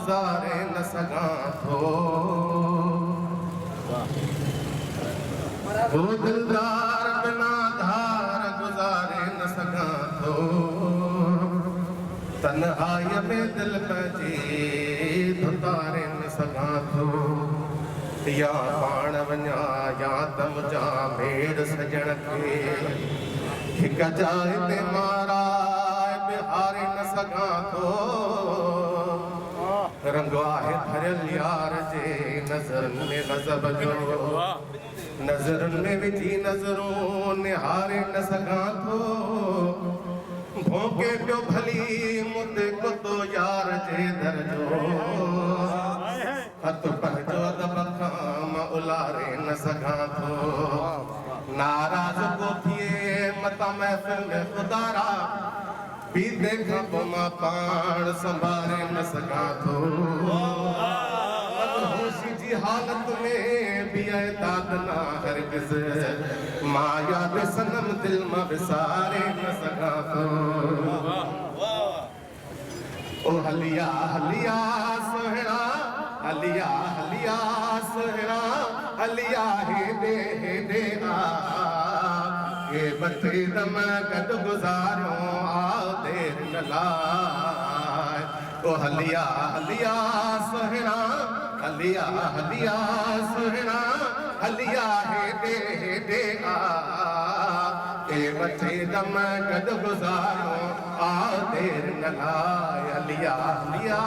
गुजारे न सघां थो। ओ दिलदार बिना धार गुजारे न सघां थो। तन्हाईअ में दिल पंहिंजी धुतारे न सघां थो। या पाण वञा या त मुंहिंजा भेड़ सजण खे हिक जाइ ते माराए बिहारे न सघां थो। रंग आहे भरियल यार जे नज़रनि में गज़ब जो, नज़रनि में विझी नज़रूं निहारे न सघां थो। भोंके पियो भली मुते कुतो यार जे दर जो, हथ पंहिंजो अदब खां मां उलारे न सघां थो। नाराज़ को थिए मता महफ़िल में ख़ुदारा, पीते खां पोइ मां पाण संभाले न सघां थो। मदहोशी जी हालत में बि दाद न हरगिज़, मां याद सनम दिल मां विसारे न सघां थो। ओ हलिया हलिया सोहणा, हलिया हलिया सोहणा, हलिया हेॾे हेॾे आ। ये बटे दम गॾु गुज़ारियो आ देर न लाइ। ओ हलिया हलिया सोहणा, हलिया हलिया सोहणा, हलिया हेॾे हेॾे आ। ये बटे दम गॾु गुज़ारियो आ देर न लाइ। हलिया हलिया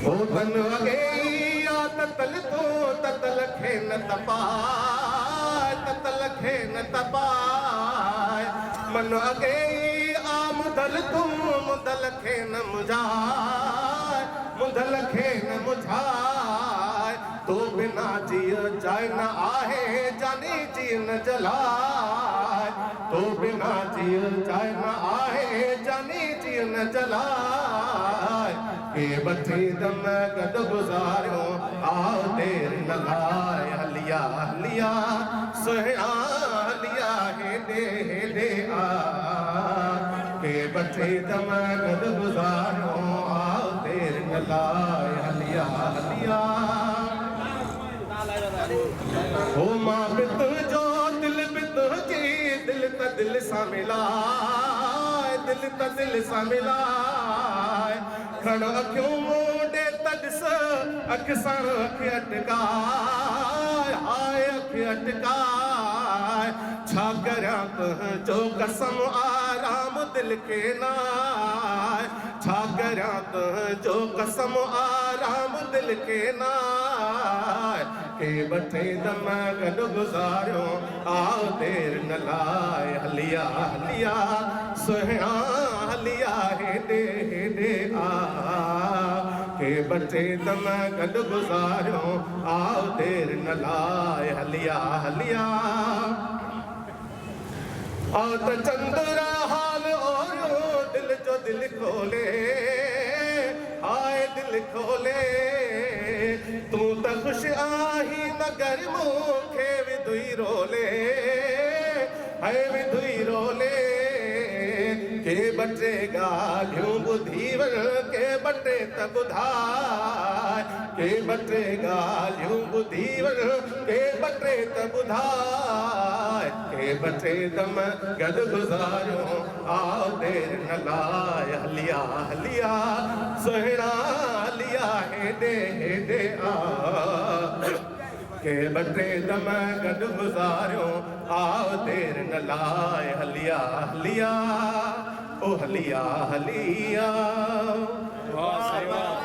ओ बन वगे या ततल तो ततल खे न तपाए, ततल खे न तपाए। मन अगे आ मुदल तुम मुदल खे न मुझाए, मुदल खे न मुझाए। तो बिना जिय जाए न आहे जानी जी न जलाए। तो बिना जिय जाए न आहे जानी जी न जलाए। के बटे दम गॾु गुज़ारियो आओ देर न लाइ। हलिया हलिया सोहणा, हलिया हेॾे हेॾे आ। के बटे दम गॾु गुज़ारियो आओ देर न लाइ। हलिया हलिया ओ मां बि तुंहिंजो दिल बि तुंहिंजी, दिल त दिल सां मिलाए, दिल त दिल सां मिलाए। खण अखियूं मोड़े त ॾिस अख सां अख अटकाए, हाय अख अटकाए। छा करियां तुंहिंजो कसम आराम दिल खे नाए। छा करियां तुंहिंजो कसम आराम दिल खे नाए। के बटे दम गॾु गुज़ारियो आओ देर न लाइ। हलिया हलिया सोहणा, हलिया हेॾे हेॾे आ। के बटे दम गॾु गुज़ारियो आओ देर न लाइ। हलिया हलिया आओ त चंदुरा हाल ओरियो दिल जो दिल खोले, हाय दिल खोले। तूं त ख़ुशि आहीं मगर मूंखे विधुई रोले, हाय विधुई रोले। के बटे ॻाल्हियूं ॿुधी वञ, के बटे त ॿुधाए। के बटे ॻाल्हियूं ॿुधी वञ, के बटे त ॿुधाए। के बटे दम गॾु गुज़ारियो आओ देर न लाइ। हलिया हलिया सोहणा, हलिया हेॾे हेॾे आ। के बटे दम गॾु गुज़ारियो आओ देर न लाइ। हलिया हलिया ओ हलिया हलिया।